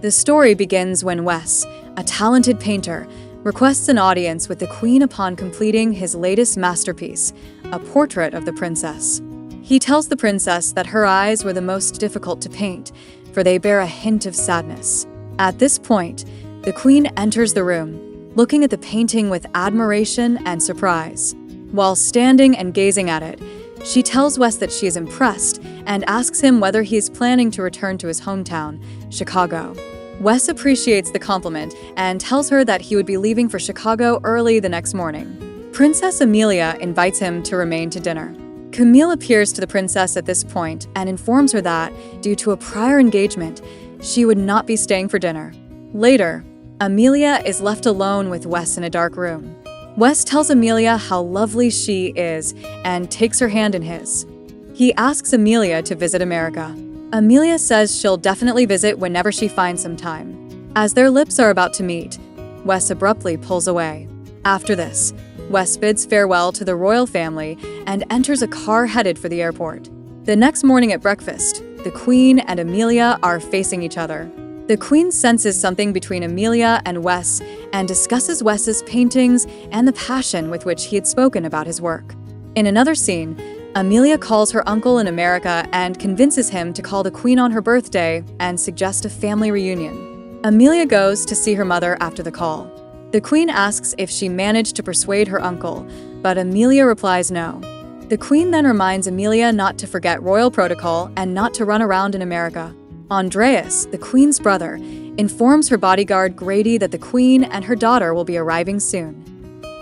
The story begins when Wes, a talented painter, requests an audience with the Queen upon completing his latest masterpiece, a portrait of the princess. He tells the princess that her eyes were the most difficult to paint, for they bear a hint of sadness. At this point, the Queen enters the room, looking at the painting with admiration and surprise. While standing and gazing at it, she tells Wes that she is impressed and asks him whether he is planning to return to his hometown, Chicago. Wes appreciates the compliment and tells her that he would be leaving for Chicago early the next morning. Princess Amelia invites him to remain to dinner. Camille appears to the princess at this point and informs her that, due to a prior engagement, she would not be staying for dinner. Later, Amelia is left alone with Wes in a dark room. Wes tells Amelia how lovely she is and takes her hand in his. He asks Amelia to visit America. Amelia says she'll definitely visit whenever she finds some time. As their lips are about to meet, Wes abruptly pulls away. After this, Wes bids farewell to the royal family and enters a car headed for the airport. The next morning at breakfast, the Queen and Amelia are facing each other. The Queen senses something between Amelia and Wes and discusses Wes's paintings and the passion with which he had spoken about his work. In another scene, Amelia calls her uncle in America and convinces him to call the Queen on her birthday and suggest a family reunion. Amelia goes to see her mother after the call. The Queen asks if she managed to persuade her uncle, but Amelia replies no. The Queen then reminds Amelia not to forget royal protocol and not to run around in America. Andreas, the Queen's brother, informs her bodyguard Grady that the Queen and her daughter will be arriving soon.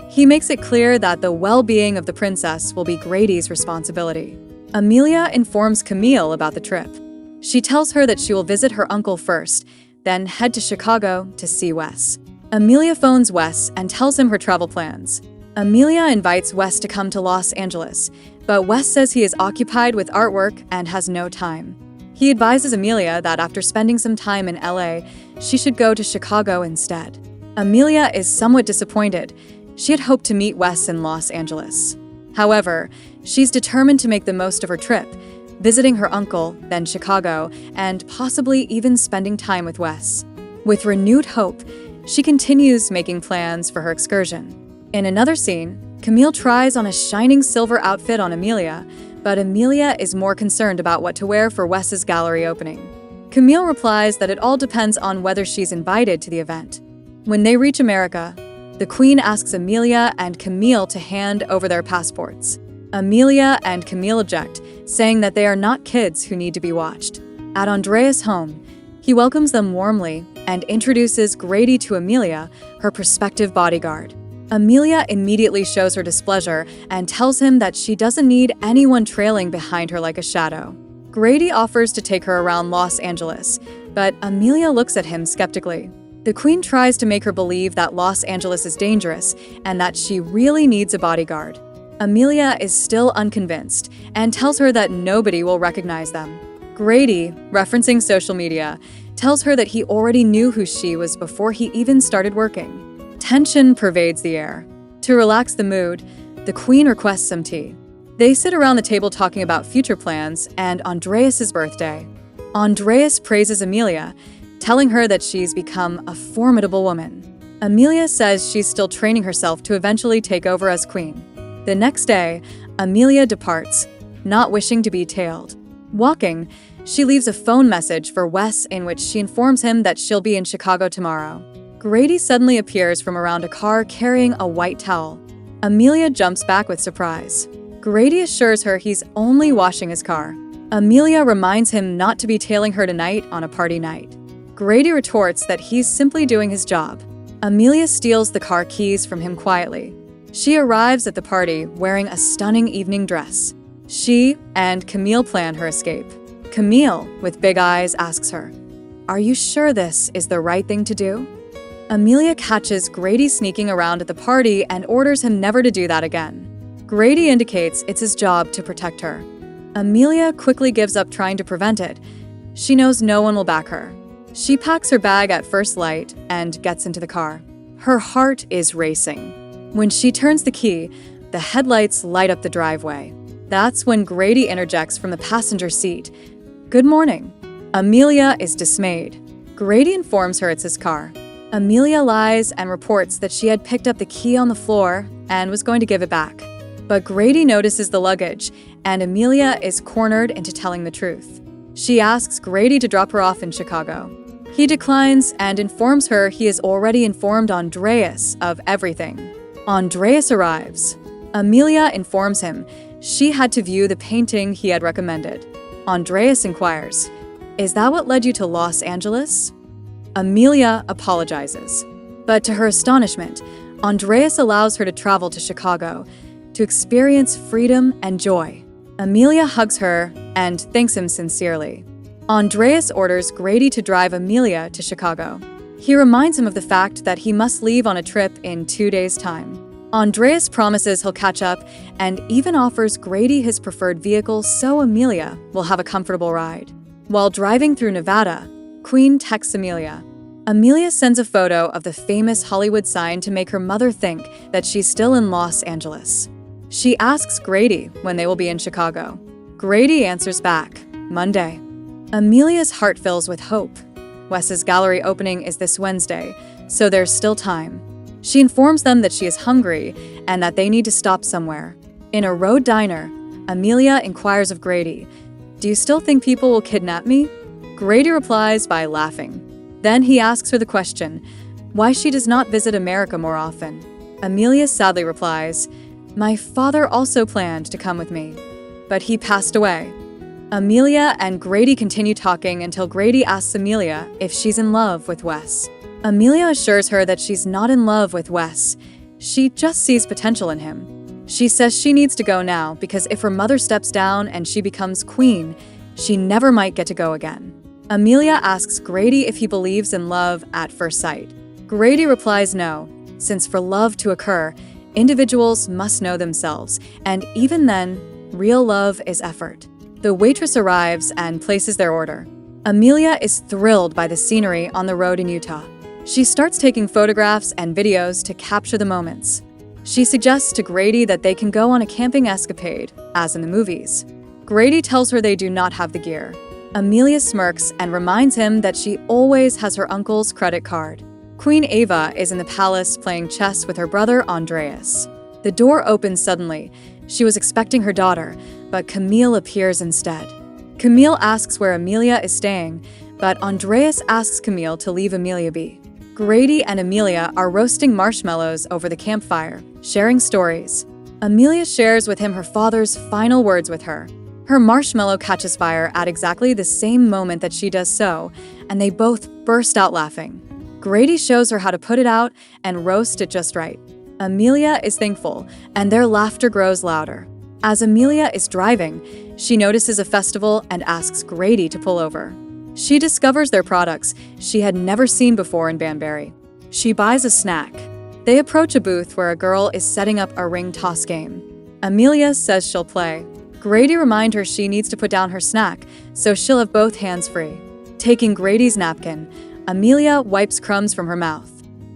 He makes it clear that the well-being of the princess will be Grady's responsibility. Amelia informs Camille about the trip. She tells her that she will visit her uncle first, then head to Chicago to see Wes. Amelia phones Wes and tells him her travel plans. Amelia invites Wes to come to Los Angeles, but Wes says he is occupied with artwork and has no time. He advises Amelia that after spending some time in LA, she should go to Chicago instead. Amelia is somewhat disappointed. She had hoped to meet Wes in Los Angeles. However, she's determined to make the most of her trip, visiting her uncle, then Chicago, and possibly even spending time with Wes. With renewed hope, she continues making plans for her excursion. In another scene, Camille tries on a shining silver outfit on Amelia, but Amelia is more concerned about what to wear for Wes's gallery opening. Camille replies that it all depends on whether she's invited to the event. When they reach America, the Queen asks Amelia and Camille to hand over their passports. Amelia and Camille object, saying that they are not kids who need to be watched. At Andreas' home, he welcomes them warmly and introduces Grady to Amelia, her prospective bodyguard. Amelia immediately shows her displeasure and tells him that she doesn't need anyone trailing behind her like a shadow. Grady offers to take her around Los Angeles, but Amelia looks at him skeptically. The Queen tries to make her believe that Los Angeles is dangerous and that she really needs a bodyguard. Amelia is still unconvinced and tells her that nobody will recognize them. Grady, referencing social media, tells her that he already knew who she was before he even started working. Tension pervades the air. To relax the mood, the Queen requests some tea. They sit around the table talking about future plans and Andreas' birthday. Andreas praises Amelia, telling her that she's become a formidable woman. Amelia says she's still training herself to eventually take over as queen. The next day, Amelia departs, not wishing to be tailed. Walking, she leaves a phone message for Wes in which she informs him that she'll be in Chicago tomorrow. Grady suddenly appears from around a car carrying a white towel. Amelia jumps back with surprise. Grady assures her he's only washing his car. Amelia reminds him not to be tailing her tonight on a party night. Grady retorts that he's simply doing his job. Amelia steals the car keys from him quietly. She arrives at the party wearing a stunning evening dress. She and Camille plan her escape. Camille, with big eyes, asks her, "Are you sure this is the right thing to do?" Amelia catches Grady sneaking around at the party and orders him never to do that again. Grady indicates it's his job to protect her. Amelia quickly gives up trying to prevent it. She knows no one will back her. She packs her bag at first light and gets into the car. Her heart is racing. When she turns the key, the headlights light up the driveway. That's when Grady interjects from the passenger seat. "Good morning." Amelia is dismayed. Grady informs her it's his car. Amelia lies and reports that she had picked up the key on the floor and was going to give it back. But Grady notices the luggage, and Amelia is cornered into telling the truth. She asks Grady to drop her off in Chicago. He declines and informs her he has already informed Andreas of everything. Andreas arrives. Amelia informs him she had to view the painting he had recommended. Andreas inquires, "Is that what led you to Los Angeles?" Amelia apologizes. But to her astonishment, Andreas allows her to travel to Chicago to experience freedom and joy. Amelia hugs her and thanks him sincerely. Andreas orders Grady to drive Amelia to Chicago. He reminds him of the fact that he must leave on a trip in 2 days' time. Andreas promises he'll catch up and even offers Grady his preferred vehicle so Amelia will have a comfortable ride. While driving through Nevada, Queen texts Amelia. Amelia sends a photo of the famous Hollywood sign to make her mother think that she's still in Los Angeles. She asks Grady when they will be in Chicago. Grady answers back, Monday. Amelia's heart fills with hope. Wes's gallery opening is this Wednesday, so there's still time. She informs them that she is hungry and that they need to stop somewhere. In a road diner, Amelia inquires of Grady, "Do you still think people will kidnap me?" Grady replies by laughing. Then he asks her the question, why she does not visit America more often. Amelia sadly replies, "My father also planned to come with me, but he passed away." Amelia and Grady continue talking until Grady asks Amelia if she's in love with Wes. Amelia assures her that she's not in love with Wes. She just sees potential in him. She says she needs to go now because if her mother steps down and she becomes queen, she never might get to go again. Amelia asks Grady if he believes in love at first sight. Grady replies no, since for love to occur, individuals must know themselves, and even then, real love is effort. The waitress arrives and places their order. Amelia is thrilled by the scenery on the road in Utah. She starts taking photographs and videos to capture the moments. She suggests to Grady that they can go on a camping escapade, as in the movies. Grady tells her they do not have the gear. Amelia smirks and reminds him that she always has her uncle's credit card. Queen Ava is in the palace playing chess with her brother Andreas. The door opens suddenly. She was expecting her daughter, but Camille appears instead. Camille asks where Amelia is staying, but Andreas asks Camille to leave Amelia be. Grady and Amelia are roasting marshmallows over the campfire, sharing stories. Amelia shares with him her father's final words with her. Her marshmallow catches fire at exactly the same moment that she does so, and they both burst out laughing. Grady shows her how to put it out and roast it just right. Amelia is thankful, and their laughter grows louder. As Amelia is driving, she notices a festival and asks Grady to pull over. She discovers their products she had never seen before in Banbury. She buys a snack. They approach a booth where a girl is setting up a ring toss game. Amelia says she'll play. Grady reminds her she needs to put down her snack, so she'll have both hands free. Taking Grady's napkin, Amelia wipes crumbs from her mouth.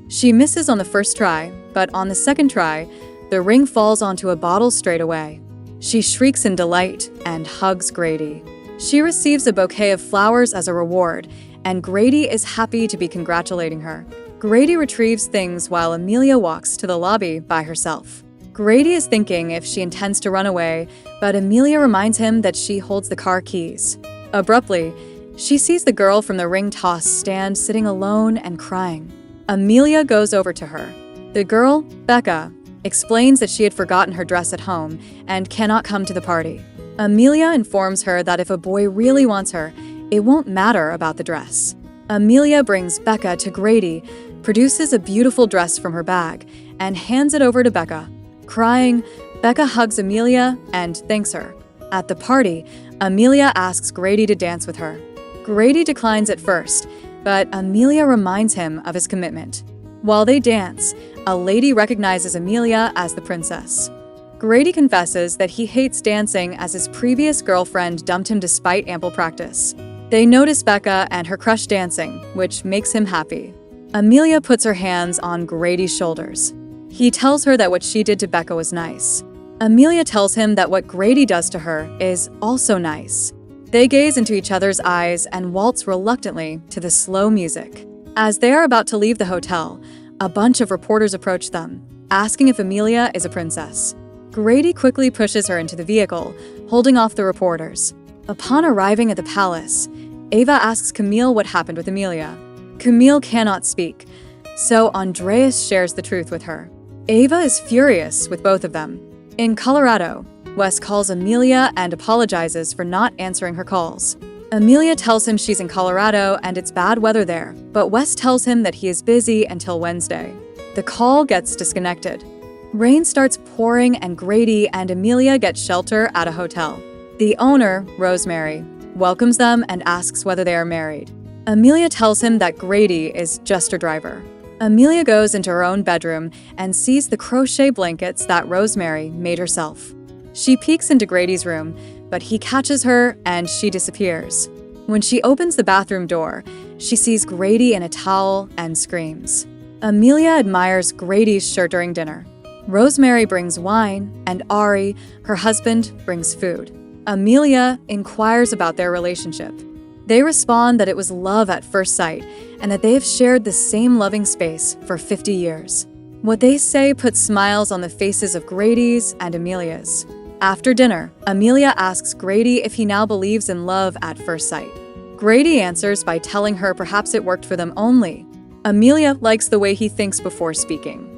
She misses on the first try, but on the second try, the ring falls onto a bottle straight away. She shrieks in delight and hugs Grady. She receives a bouquet of flowers as a reward, and Grady is happy to be congratulating her. Grady retrieves things while Amelia walks to the lobby by herself. Grady is thinking if she intends to run away, but Amelia reminds him that she holds the car keys. Abruptly, she sees the girl from the ring toss stand sitting alone and crying. Amelia goes over to her. The girl, Becca, explains that she had forgotten her dress at home and cannot come to the party. Amelia informs her that if a boy really wants her, it won't matter about the dress. Amelia brings Becca to Grady, produces a beautiful dress from her bag, and hands it over to Becca. Crying, Becca hugs Amelia and thanks her. At the party, Amelia asks Grady to dance with her. Grady declines at first, but Amelia reminds him of his commitment. While they dance, a lady recognizes Amelia as the princess. Grady confesses that he hates dancing as his previous girlfriend dumped him despite ample practice. They notice Becca and her crush dancing, which makes him happy. Amelia puts her hands on Grady's shoulders. He tells her that what she did to Becca was nice. Amelia tells him that what Grady does to her is also nice. They gaze into each other's eyes and waltz reluctantly to the slow music. As they are about to leave the hotel, a bunch of reporters approach them, asking if Amelia is a princess. Grady quickly pushes her into the vehicle, holding off the reporters. Upon arriving at the palace, Ava asks Camille what happened with Amelia. Camille cannot speak, so Andreas shares the truth with her. Ava is furious with both of them. In Colorado, Wes calls Amelia and apologizes for not answering her calls. Amelia tells him she's in Colorado and it's bad weather there, but Wes tells him that he is busy until Wednesday. The call gets disconnected. Rain starts pouring and Grady and Amelia get shelter at a hotel. The owner, Rosemary, welcomes them and asks whether they are married. Amelia tells him that Grady is just her driver. Amelia goes into her own bedroom and sees the crochet blankets that Rosemary made herself. She peeks into Grady's room, but he catches her and she disappears. When she opens the bathroom door, she sees Grady in a towel and screams. Amelia admires Grady's shirt during dinner. Rosemary brings wine, and Ari, her husband, brings food. Amelia inquires about their relationship. They respond that it was love at first sight and that they have shared the same loving space for 50 years. What they say puts smiles on the faces of Grady's and Amelia's. After dinner, Amelia asks Grady if he now believes in love at first sight. Grady answers by telling her perhaps it worked for them only. Amelia likes the way he thinks before speaking.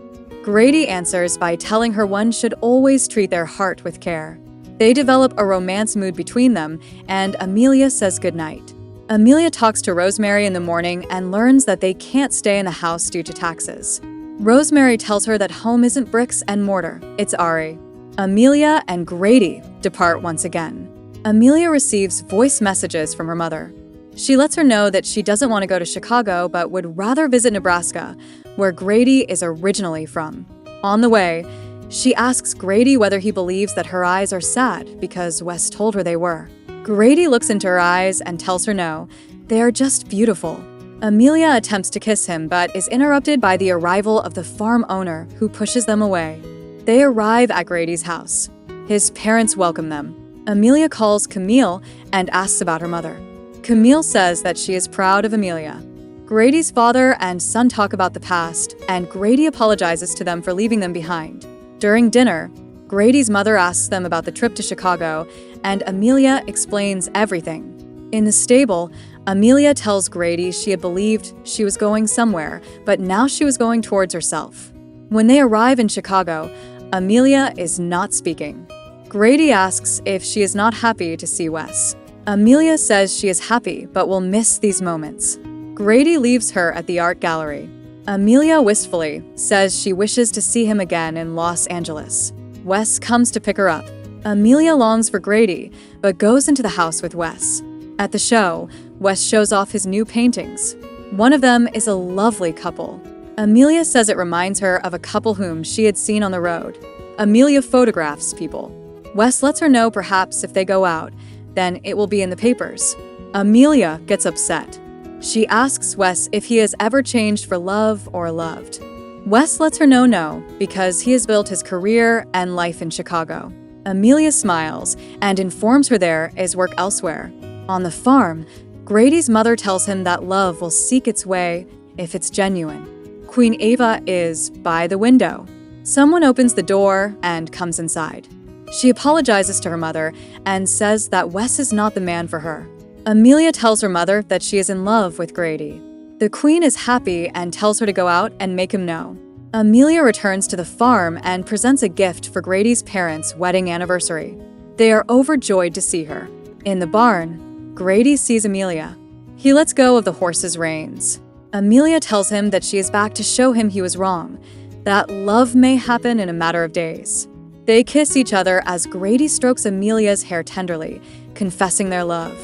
Grady answers by telling her one should always treat their heart with care. They develop a romance mood between them, and Amelia says goodnight. Amelia talks to Rosemary in the morning and learns that they can't stay in the house due to taxes. Rosemary tells her that home isn't bricks and mortar, it's Ari. Amelia and Grady depart once again. Amelia receives voice messages from her mother. She lets her know that she doesn't want to go to Chicago but would rather visit Nebraska, where Grady is originally from. On the way, she asks Grady whether he believes that her eyes are sad because Wes told her they were. Grady looks into her eyes and tells her no, they are just beautiful. Amelia attempts to kiss him but is interrupted by the arrival of the farm owner who pushes them away. They arrive at Grady's house. His parents welcome them. Amelia calls Camille and asks about her mother. Camille says that she is proud of Amelia. Grady's father and son talk about the past, and Grady apologizes to them for leaving them behind. During dinner, Grady's mother asks them about the trip to Chicago, and Amelia explains everything. In the stable, Amelia tells Grady she had believed she was going somewhere, but now she was going towards herself. When they arrive in Chicago, Amelia is not speaking. Grady asks if she is not happy to see Wes. Amelia says she is happy but will miss these moments. Grady leaves her at the art gallery. Amelia wistfully says she wishes to see him again in Los Angeles. Wes comes to pick her up. Amelia longs for Grady, but goes into the house with Wes. At the show, Wes shows off his new paintings. One of them is a lovely couple. Amelia says it reminds her of a couple whom she had seen on the road. Amelia photographs people. Wes lets her know perhaps if they go out, then it will be in the papers. Amelia gets upset. She asks Wes if he has ever changed for love or loved. Wes lets her know no, because he has built his career and life in Chicago. Amelia smiles and informs her there is work elsewhere. On the farm, Grady's mother tells him that love will seek its way if it's genuine. Queen Ava is by the window. Someone opens the door and comes inside. She apologizes to her mother and says that Wes is not the man for her. Amelia tells her mother that she is in love with Grady. The queen is happy and tells her to go out and make him know. Amelia returns to the farm and presents a gift for Grady's parents' wedding anniversary. They are overjoyed to see her. In the barn, Grady sees Amelia. He lets go of the horse's reins. Amelia tells him that she is back to show him he was wrong, that love may happen in a matter of days. They kiss each other as Grady strokes Amelia's hair tenderly, confessing their love.